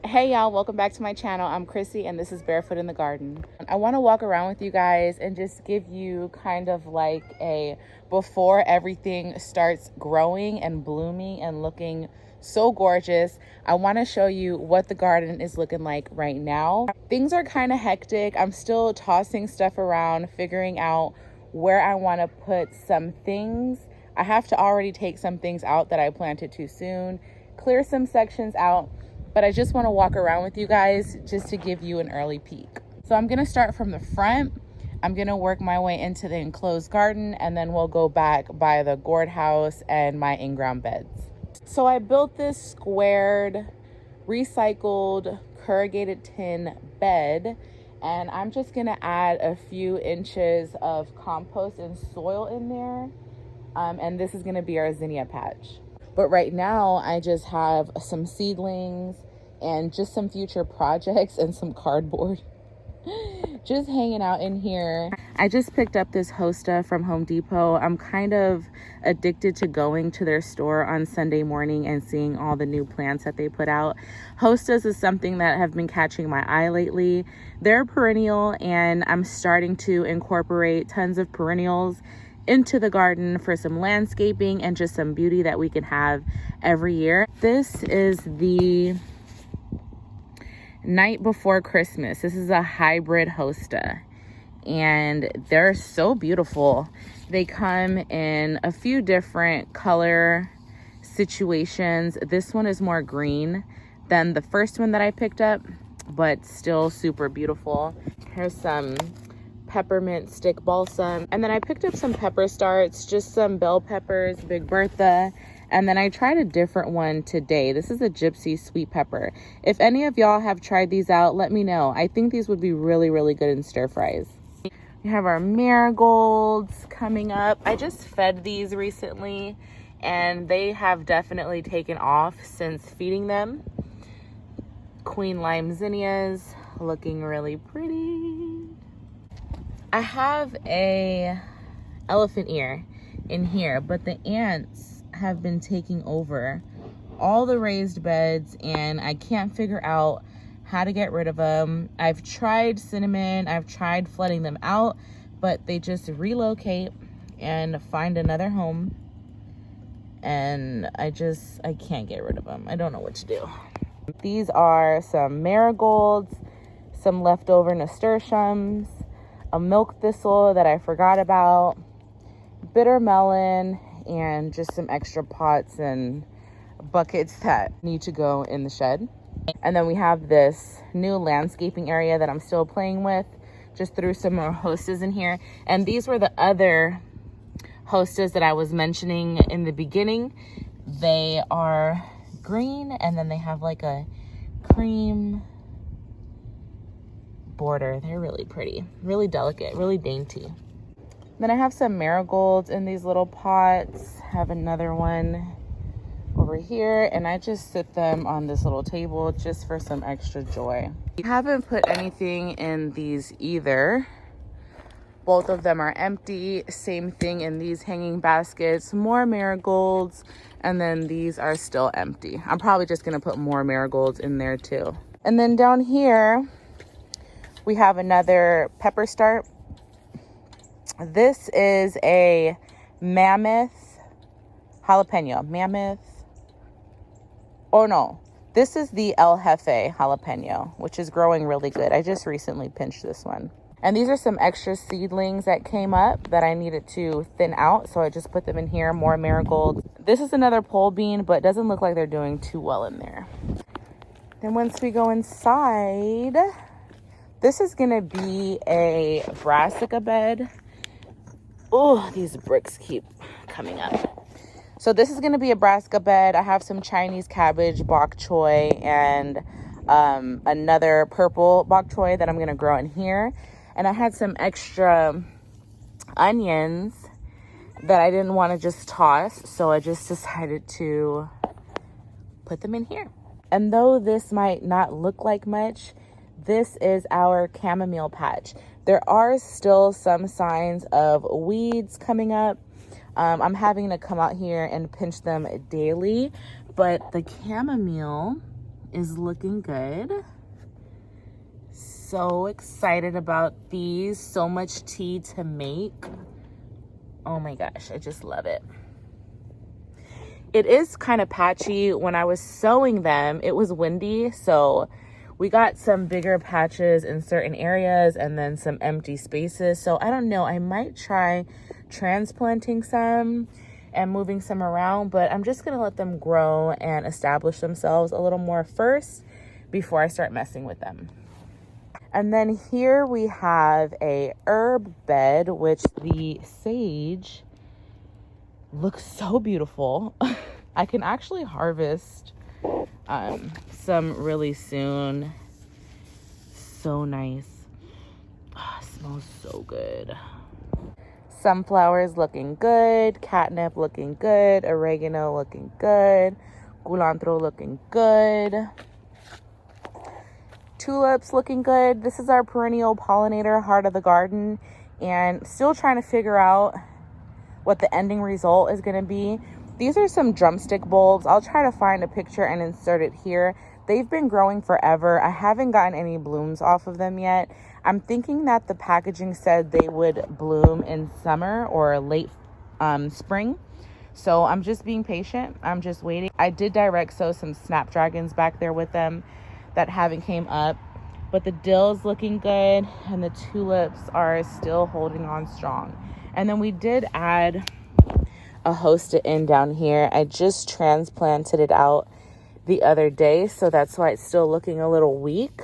Hey y'all, welcome back to my channel. I'm Chrissy and this is Barefoot in the Garden. I want to walk around with you guys and just give you kind of like a before everything starts growing and blooming and looking so gorgeous. I want to show you what the garden is looking like right now. Things are kind of hectic. I'm still tossing stuff around, figuring out where I want to put some things. I have to already take some things out that I planted too soon, clear some sections out. But I just want to walk around with you guys just to give you an early peek. So I'm going to start from the front. I'm going to work my way into the enclosed garden, and then we'll go back by the gourd house and my in-ground beds. So I built this squared, recycled, corrugated tin bed, and I'm just going to add a few inches of compost and soil in there. And this is going to be our zinnia patch. But right now, I just have some seedlings and just some future projects and some cardboard just hanging out in here. I just picked up this hosta from Home Depot. I'm kind of addicted to going to their store on Sunday morning and seeing all the new plants that they put out. Hostas is something that have been catching my eye lately. They're perennial, and I'm starting to incorporate tons of perennials into the garden for some landscaping and just some beauty that we can have every year. This is the night before Christmas. This is a hybrid hosta and they're so beautiful. They come in a few different color situations. This one is more green than the first one that I picked up, but still super beautiful. Here's some peppermint stick balsam, and then I picked up some pepper starts, just some bell peppers, Big Bertha, and then I tried a different one today. This is a gypsy sweet pepper. If any of y'all have tried these out, let me know. I think these would be really good in stir fries. We have our marigolds coming up. I just fed these recently and they have definitely taken off since feeding them. Queen lime zinnias looking really pretty. I have a elephant ear in here, but the ants have been taking over all the raised beds and I can't figure out how to get rid of them. I've tried cinnamon, I've tried flooding them out, but they just relocate and find another home, and I can't get rid of them. I don't know what to do. These are some marigolds, some leftover nasturtiums, a milk thistle that I forgot about, bitter melon, and just some extra pots and buckets that need to go in the shed. And then we have this new landscaping area that I'm still playing with. Just threw some more hostas in here. And these were the other hostas that I was mentioning in the beginning. They are green and then they have like a cream border. They're really pretty, really delicate, really dainty. Then I have some marigolds in these little pots. Have another one over here, and I just sit them on this little table just for some extra joy. I haven't put anything in these either. Both of them are empty. Same thing in these hanging baskets. More marigolds, and then these are still empty. I'm probably just gonna put more marigolds in there too. And then down here we have another pepper start. This is a mammoth jalapeno. This is the El Jefe jalapeno, which is growing really good. I just recently pinched this one. And these are some extra seedlings that came up that I needed to thin out, so I just put them in here. More marigolds. This is another pole bean, but it doesn't look like they're doing too well in there. Then once we go inside, this is gonna be a Brassica bed. Oh, these bricks keep coming up. So this is gonna be a Brassica bed. I have some Chinese cabbage, bok choy, and another purple bok choy that I'm gonna grow in here. And I had some extra onions that I didn't want to just toss, so I just decided to put them in here. And though this might not look like much, this is our chamomile patch. There are still some signs of weeds coming up. I'm having to come out here and pinch them daily, but the chamomile is looking good. So excited about these. So much tea to make. Oh my gosh, I just love it. It is kind of patchy. When I was sewing them, it was windy, so we got some bigger patches in certain areas and then some empty spaces. So I don't know, I might try transplanting some and moving some around, but I'm just gonna let them grow and establish themselves a little more first before I start messing with them. And then here we have a herb bed, which the sage looks so beautiful. I can actually harvest some really soon. So nice. Oh, it smells so good. Sunflowers looking good. Catnip looking good. Oregano looking good. Culantro looking good. Tulips looking good. This is our perennial pollinator, heart of the garden, and still trying to figure out what the ending result is going to be. These are some drumstick bulbs. I'll try to find a picture and insert it here. They've been growing forever. I haven't gotten any blooms off of them yet. I'm thinking that the packaging said they would bloom in summer or late spring. So I'm just being patient. I'm just waiting. I did direct sow some snapdragons back there with them that haven't came up, but the dill's looking good and the tulips are still holding on strong. And then we did add a hosta in down here. I just transplanted it out the other day, so that's why it's still looking a little weak.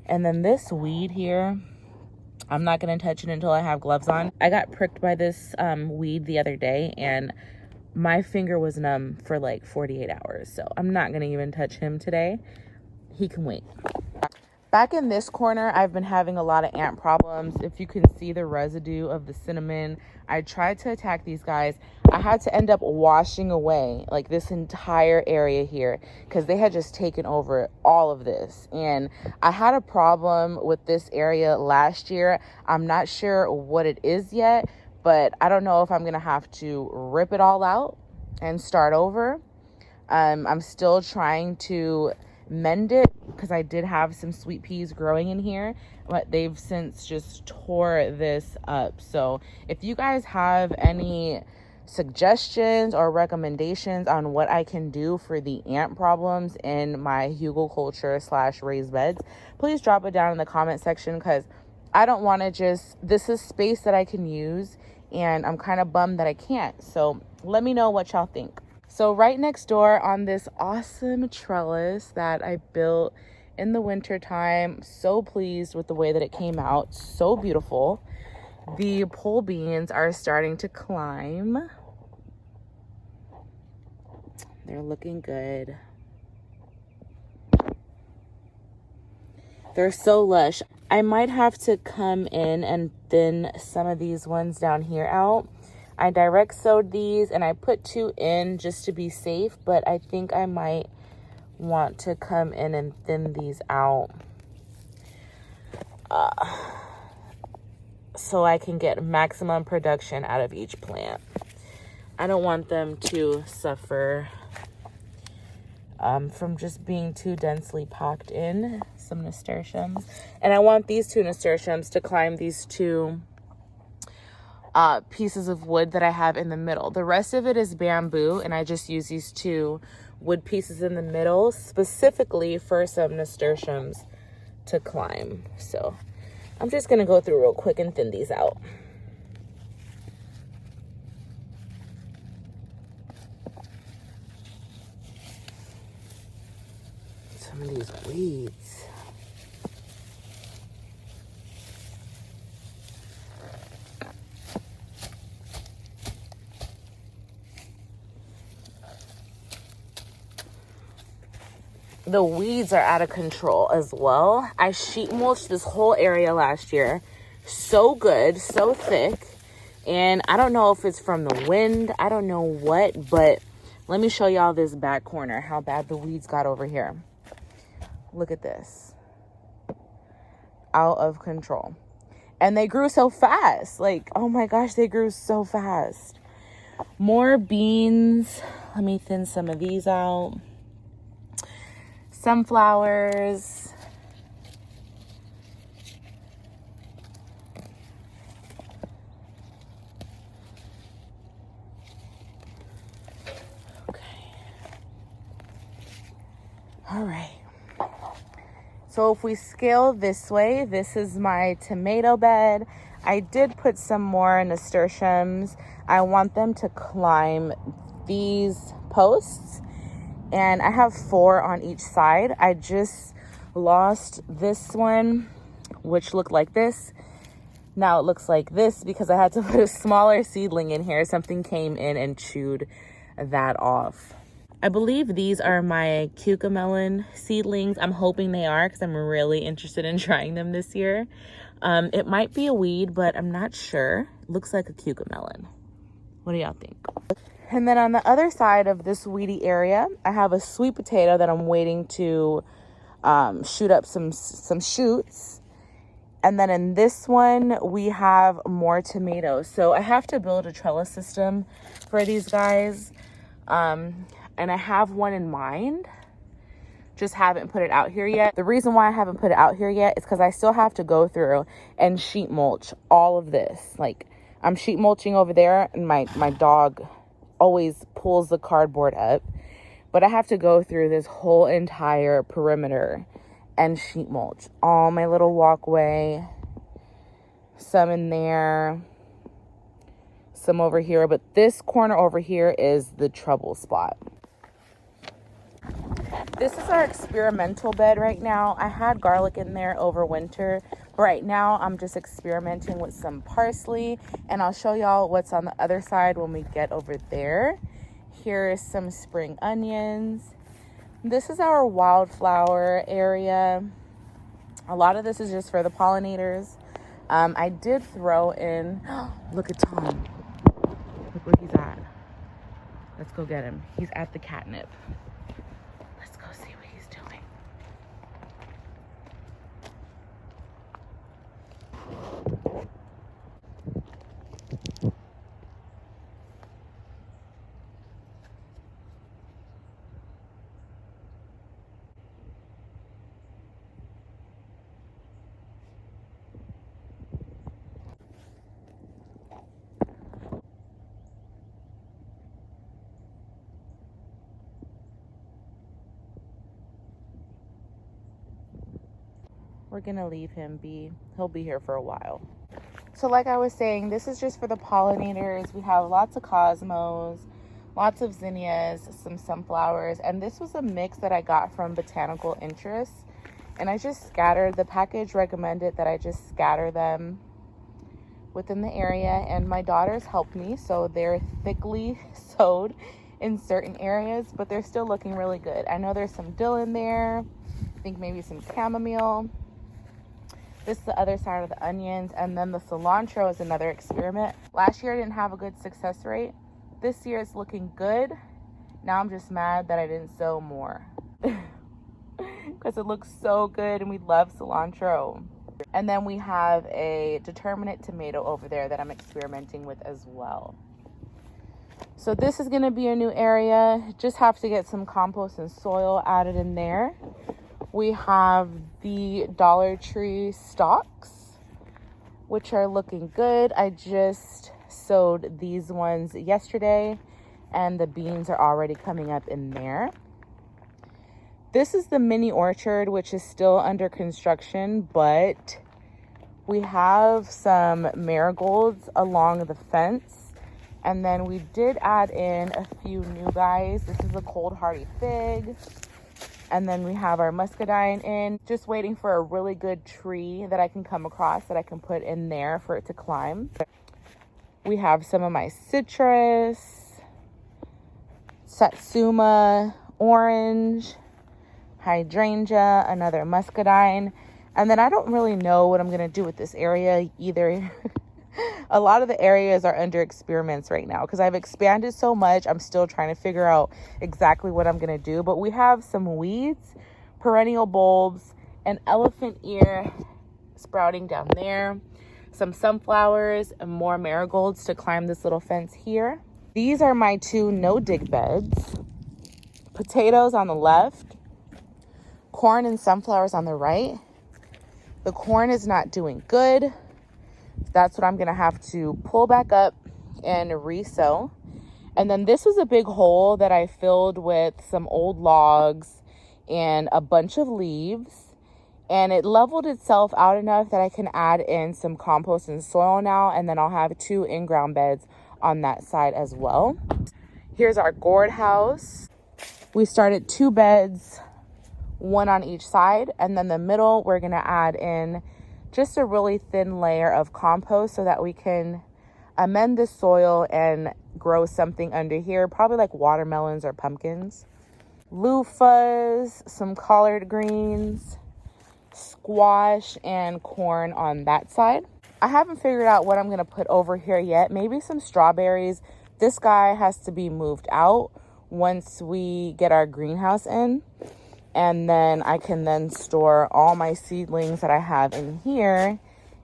And then this weed here, I'm not going to touch it until I have gloves on. I got pricked by this weed the other day and my finger was numb for like 48 hours. So I'm not going to even touch him today. He can wait. Back in this corner, I've been having a lot of ant problems. If you can see the residue of the cinnamon, I tried to attack these guys. I had to end up washing away like this entire area here because they had just taken over all of this. And I had a problem with this area last year. I'm not sure what it is yet, but I don't know if I'm gonna have to rip it all out and start over. I'm still trying to mend it because I did have some sweet peas growing in here, but they've since just tore this up. So if you guys have any suggestions or recommendations on what I can do for the ant problems in my hugelculture / raised beds, please drop it down in the comment section because I don't want to this is space that I can use and I'm kind of bummed that I can't. So let me know what y'all think. So right next door on this awesome trellis that I built in the winter time, so pleased with the way that it came out. So beautiful. The pole beans are starting to climb. They're looking good. They're so lush. I might have to come in and thin some of these ones down here out. I direct sewed these and I put 2 in just to be safe, but I think I might want to come in and thin these out so I can get maximum production out of each plant. I don't want them to suffer from just being too densely packed in. Some nasturtiums, and I want these 2 nasturtiums to climb these 2 pieces of wood that I have in the middle. The rest of it is bamboo, and I just use these 2 wood pieces in the middle specifically for some nasturtiums to climb. So I'm just gonna go through real quick and thin these out. Some of these weeds. The weeds are out of control as well. I sheet mulched this whole area last year. So good, so thick. And I don't know if it's from the wind. I don't know what, but let me show y'all this back corner, how bad the weeds got over here. Look at this. Out of control. And they grew so fast. Like, oh my gosh, they grew so fast. More beans. Let me thin some of these out. sunflowers. All right. So if we scale this way, this is my tomato bed. I did put some more nasturtiums. I want them to climb these posts, and I have 4 on each side. I just lost this one, which looked like this. Now it looks like this because I had to put a smaller seedling in here. Something came in and chewed that off. I believe these are my cucamelon seedlings. I'm hoping they are because I'm really interested in trying them this year. It might be a weed, but I'm not sure. Looks like a cucamelon. What do y'all think? And then on the other side of this weedy area, I have a sweet potato that I'm waiting to shoot up some shoots. And then in this one, we have more tomatoes. So I have to build a trellis system for these guys. And I have one in mind, just haven't put it out here yet. The reason why I haven't put it out here yet is because I still have to go through and sheet mulch all of this. Like, I'm sheet mulching over there, and my dog always pulls the cardboard up. But I have to go through this whole entire perimeter and sheet mulch. All my little walkway, some in there, some over here. But this corner over here is the trouble spot. This is our experimental bed right now. I had garlic in there over winter. But right now, I'm just experimenting with some parsley. And I'll show y'all what's on the other side when we get over there. Here is some spring onions. This is our wildflower area. A lot of this is just for the pollinators. I did throw in... Look at Tom. Look where he's at. Let's go get him. He's at the catnip. Let's go see what he's doing. We're gonna leave him be. He'll be here for a while. So like I was saying, this is just for the pollinators. We have lots of cosmos, lots of zinnias, some sunflowers, and this was a mix that I got from Botanical Interests. And I just scattered, the package recommended that I just scatter them within the area, and my daughters helped me, so they're thickly sowed in certain areas, but they're still looking really good. I know there's some dill in there, I think maybe some chamomile. This is the other side of the onions, and then the cilantro is another experiment. Last year I didn't have a good success rate. This year it's looking good. Now I'm just mad that I didn't sow more because it looks so good and we love cilantro. And then we have a determinate tomato over there that I'm experimenting with as well. So this is going to be a new area. Just have to get some compost and soil added in there. We have the Dollar Tree stalks, which are looking good. I just sowed these ones yesterday, and the beans are already coming up in there. This is the mini orchard, which is still under construction, but we have some marigolds along the fence. And then we did add in a few new guys. This is a cold hardy fig. And then we have our muscadine in. Just waiting for a really good tree that I can come across that I can put in there for it to climb. We have some of my citrus, satsuma, orange, hydrangea, another muscadine. And then I don't really know what I'm going to do with this area either. A lot of the areas are under experiments right now because I've expanded so much. I'm still trying to figure out exactly what I'm going to do. But we have some weeds, perennial bulbs, an elephant ear sprouting down there, some sunflowers, and more marigolds to climb this little fence here. These are my two no-dig beds. Potatoes on the left, corn and sunflowers on the right. The corn is not doing good. That's what I'm gonna have to pull back up and re-sow. And then this was a big hole that I filled with some old logs and a bunch of leaves. And it leveled itself out enough that I can add in some compost and soil now. And then I'll have 2 in-ground beds on that side as well. Here's our gourd house. We started 2 beds, 1 on each side. And then the middle, we're gonna add in just a really thin layer of compost so that we can amend the soil and grow something under here, probably like watermelons or pumpkins. Loofahs, some collard greens, squash, and corn on that side. I haven't figured out what I'm gonna put over here yet. Maybe some strawberries. This guy has to be moved out once we get our greenhouse in. And then I can then store all my seedlings that I have in here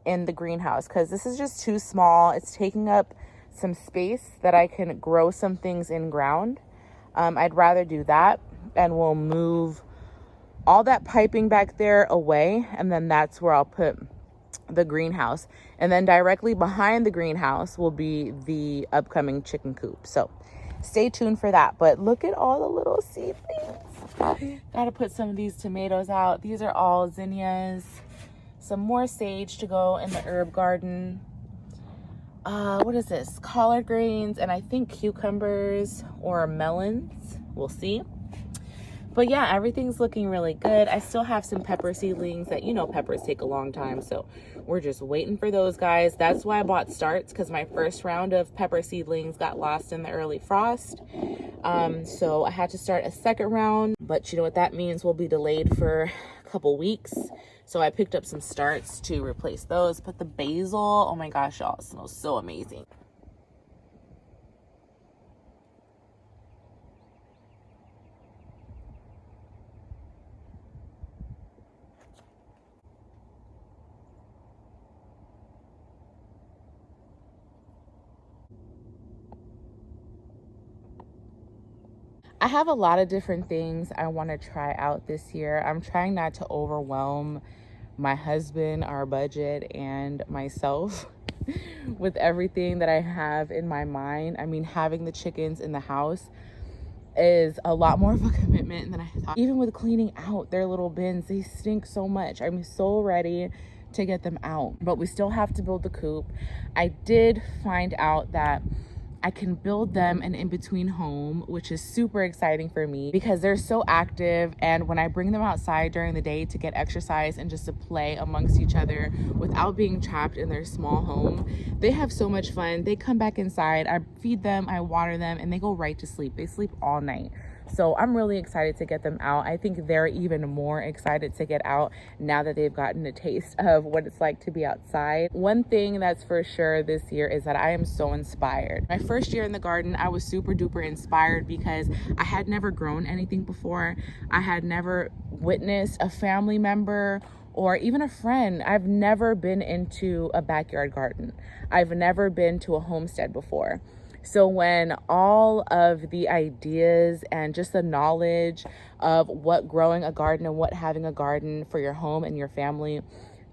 in the greenhouse, because this is just too small. It's taking up some space that I can grow some things in ground. I'd rather do that, and we'll move all that piping back there away, and then that's where I'll put the greenhouse. And then directly behind the greenhouse will be the upcoming chicken coop. So stay tuned for that. But look at all the little seedlings. Gotta put some of these tomatoes out. These are all zinnias. Some more sage to go in the herb garden. What is this? Collard greens, and I think cucumbers or melons. We'll see. But yeah, everything's looking really good. I still have some pepper seedlings that, you know, peppers take a long time. So we're just waiting for those guys. That's why I bought starts, because my first round of pepper seedlings got lost in the early frost. So I had to start a second round, but you know what that means? We'll be delayed for a couple weeks. So I picked up some starts to replace those. But the basil, oh my gosh, y'all, it smells so amazing. I have a lot of different things I want to try out this year. I'm trying not to overwhelm my husband, our budget, and myself with everything that I have in my mind. I mean, having the chickens in the house is a lot more of a commitment than I thought. Even with cleaning out their little bins, they stink so much. I'm so ready to get them out, but we still have to build the coop. I did find out that I can build them an in-between home, which is super exciting for me because they're so active. And when I bring them outside during the day to get exercise and just to play amongst each other without being trapped in their small home, they have so much fun. They come back inside, I feed them, I water them, and they go right to sleep. They sleep all night. So I'm really excited to get them out. I think they're even more excited to get out now that they've gotten a taste of what it's like to be outside. One thing that's for sure this year is that I am so inspired. My first year in the garden, I was super duper inspired because I had never grown anything before. I had never witnessed a family member or even a friend. I've never been into a backyard garden. I've never been to a homestead before. So when all of the ideas and just the knowledge of what growing a garden and what having a garden for your home and your family,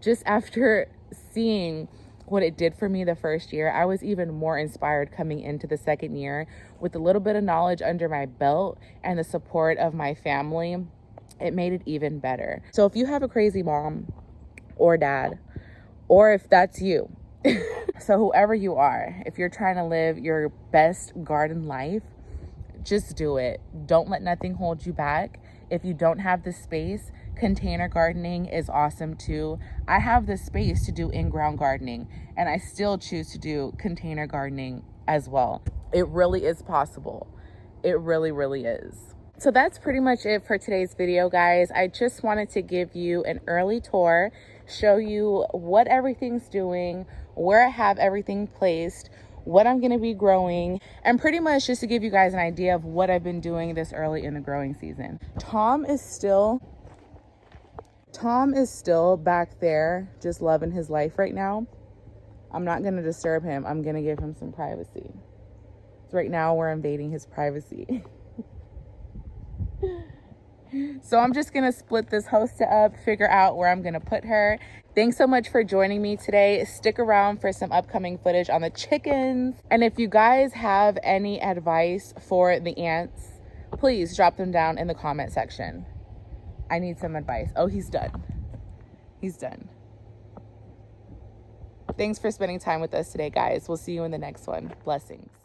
just after seeing what it did for me the first year, I was even more inspired coming into the second year with a little bit of knowledge under my belt and the support of my family. It made it even better. So if you have a crazy mom or dad, or if that's you, so whoever you are, if you're trying to live your best garden life, just do it. Don't let nothing hold you back. If you don't have the space, container gardening is awesome too. I have the space to do in-ground gardening, and I still choose to do container gardening as well. It really is possible. It really, really is. So that's pretty much it for today's video, guys. I just wanted to give you an early tour, show you what everything's doing, where I have everything placed, what I'm going to be growing, and pretty much just to give you guys an idea of what I've been doing this early in the growing season. Tom is still back there just loving his life right now. I'm not going to disturb him. I'm going to give him some privacy. So right now we're invading his privacy. So I'm just gonna split this hosta up, figure out where I'm gonna put her. Thanks so much for joining me today. Stick around for some upcoming footage on the chickens. And if you guys have any advice for the ants, please drop them down in the comment section. I need some advice. Oh, he's done. He's done. Thanks for spending time with us today, guys. We'll see you in the next one. Blessings.